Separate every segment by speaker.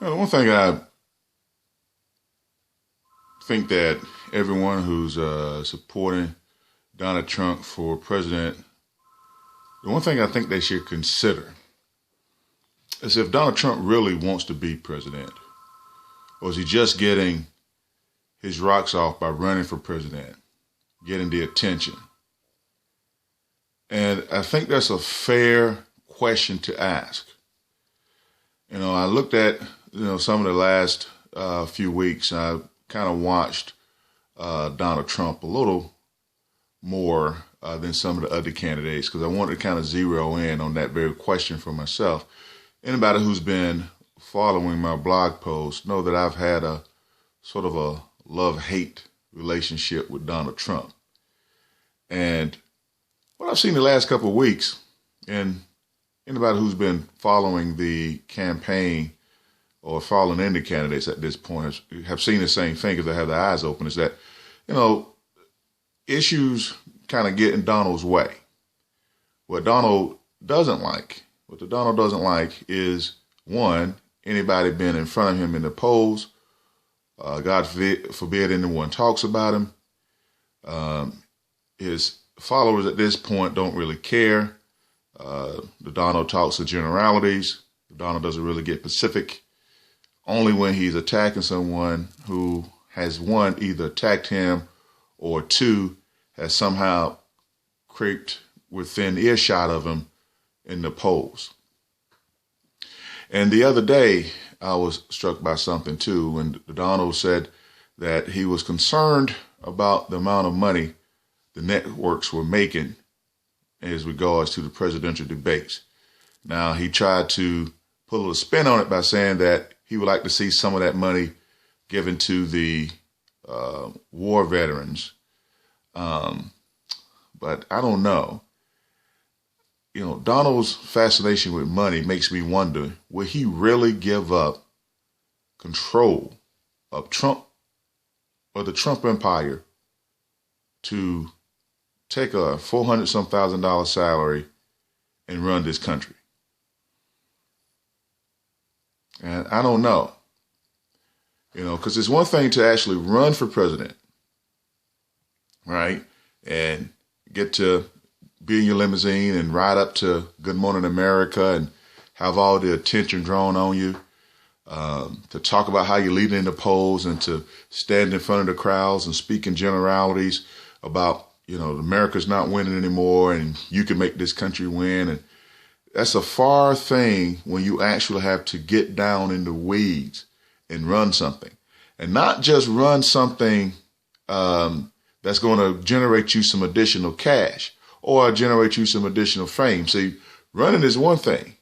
Speaker 1: Well, one thing I think that everyone who's supporting Donald Trump for president, the one thing I think they should consider is if Donald Trump really wants to be president, or is he just getting his rocks off by running for president, getting the attention? And I think that's a fair question to ask. I looked at, some of the last few weeks. I kind of watched Donald Trump a little more than some of the other candidates because I wanted to kind of zero in on that very question for myself. Anybody who's been following my blog posts know that I've had a sort of a love-hate relationship with Donald Trump. And what I've seen the last couple of weeks, and anybody who's been following the campaign or following any candidates at this point have seen the same thing if they have their eyes open, is that, issues kind of get in Donald's way. What the Donald doesn't like is, one, anybody being in front of him in the polls. God forbid anyone talks about him. His followers at this point don't really care. The Donald talks of generalities. The Donald doesn't really get specific. Only when he's attacking someone who has, one, either attacked him or two, has somehow creeped within earshot of him in the polls. And the other day, I was struck by something too, when Donald said that he was concerned about the amount of money the networks were making as regards to the presidential debates. Now, he tried to put a little spin on it by saying that he would like to see some of that money given to the war veterans. But I don't know. Donald's fascination with money makes me wonder, will he really give up control of Trump or the Trump empire to take a $400-some thousand salary and run this country? And I don't know, because it's one thing to actually run for president, right? And get to be in your limousine and ride up to Good Morning America and have all the attention drawn on you, to talk about how you're leading in the polls and to stand in front of the crowds and speak in generalities about, America's not winning anymore and you can make this country win. And that's a far thing when you actually have to get down in the weeds and run something, and not just run something that's going to generate you some additional cash or generate you some additional fame. See, running is one thing,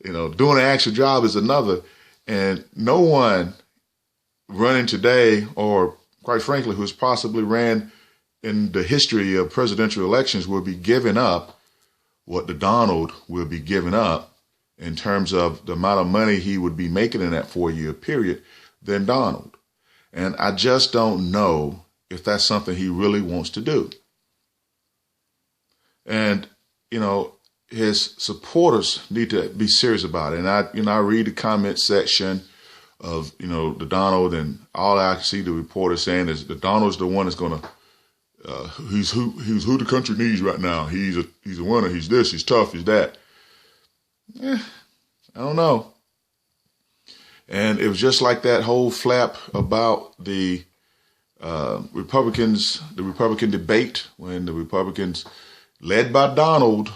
Speaker 1: doing an actual job is another. And no one running today, or quite frankly, who's possibly ran in the history of presidential elections, will be giving up what the Donald will be giving up in terms of the amount of money he would be making in that 4-year period than Donald. And I just don't know if that's something he really wants to do. And, his supporters need to be serious about it. And I read the comment section of, the Donald, and all I see the reporters saying is the Donald's the one that's going to, he's who the country needs right now. He's a winner. He's this, he's tough, he's that. I don't know. And it was just like that whole flap about the Republican debate, when the Republicans, led by Donald,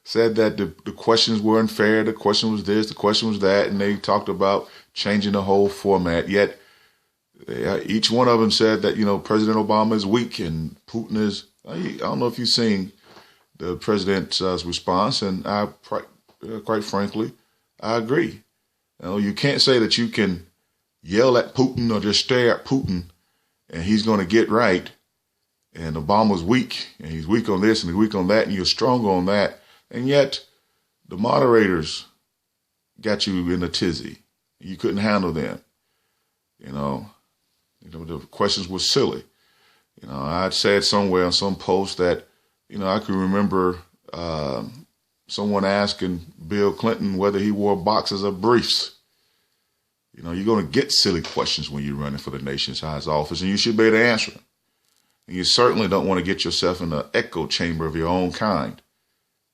Speaker 1: said that the questions were unfair, the question was this, the question was that, and they talked about changing the whole format. Yet each one of them said that, President Obama is weak and Putin is, I don't know if you've seen the president's response, and I, quite frankly, I agree. You can't say that you can yell at Putin or just stare at Putin and he's going to get right. And Obama's weak, and he's weak on this and he's weak on that, and you're strong on that. And yet the moderators got you in a tizzy. You couldn't handle them. The questions were silly. I'd said somewhere on some post that, I can remember someone asking Bill Clinton whether he wore boxers or briefs. You know, you're going to get silly questions when you're running for the nation's highest office, and you should be able to answer them. And you certainly don't want to get yourself in the echo chamber of your own kind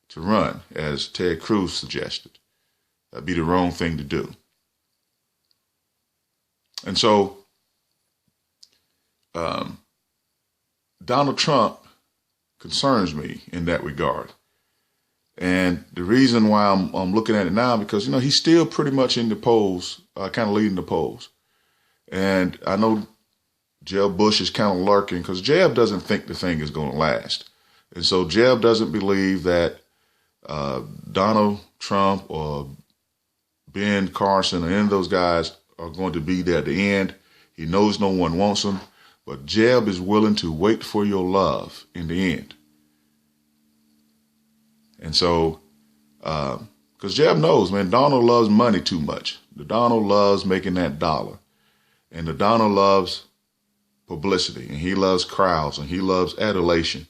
Speaker 1: to run, as Ted Cruz suggested. That'd be the wrong thing to do. And so, Donald Trump concerns me in that regard. And the reason why I'm looking at it now, because, you know, he's still pretty much in the polls, kind of leading the polls. And I know Jeb Bush is kind of lurking because Jeb doesn't think the thing is going to last. And so Jeb doesn't believe that Donald Trump or Ben Carson or any of those guys are going to be there at the end. He knows no one wants him, but Jeb is willing to wait for your love in the end. And so, because Jeb knows, man, Donald loves money too much. The Donald loves making that dollar. And the Donald loves publicity, and he loves crowds, and he loves adulation.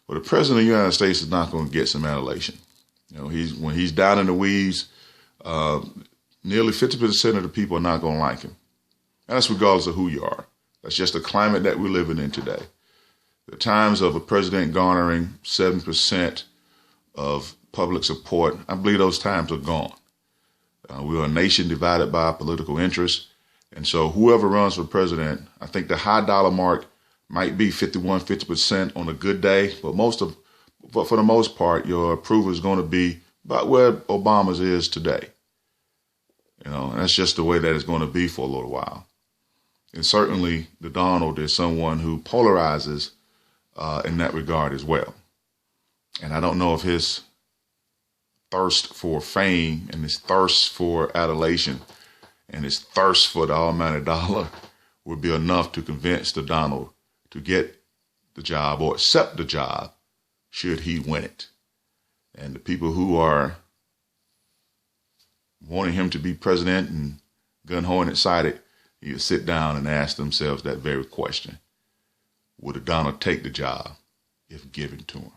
Speaker 1: But the president of the United States is not going to get some adulation. You know, when he's down in the weeds, nearly 50% of the people are not going to like him. And that's regardless of who you are. That's just the climate that we're living in today. The times of a president garnering 7% of public support, I believe those times are gone. We are a nation divided by political interests. And so whoever runs for president, I think the high dollar mark might be 50% on a good day. But for the most part, your approval is going to be about where Obama's is today. You know, and that's just the way that it's going to be for a little while. And certainly the Donald is someone who polarizes in that regard as well. And I don't know if his thirst for fame and his thirst for adulation and his thirst for the almighty dollar would be enough to convince the Donald to get the job or accept the job should he win it. And the people who are wanting him to be president and gun-ho and excited, you sit down and ask themselves that very question. Would Donald take the job if given to him?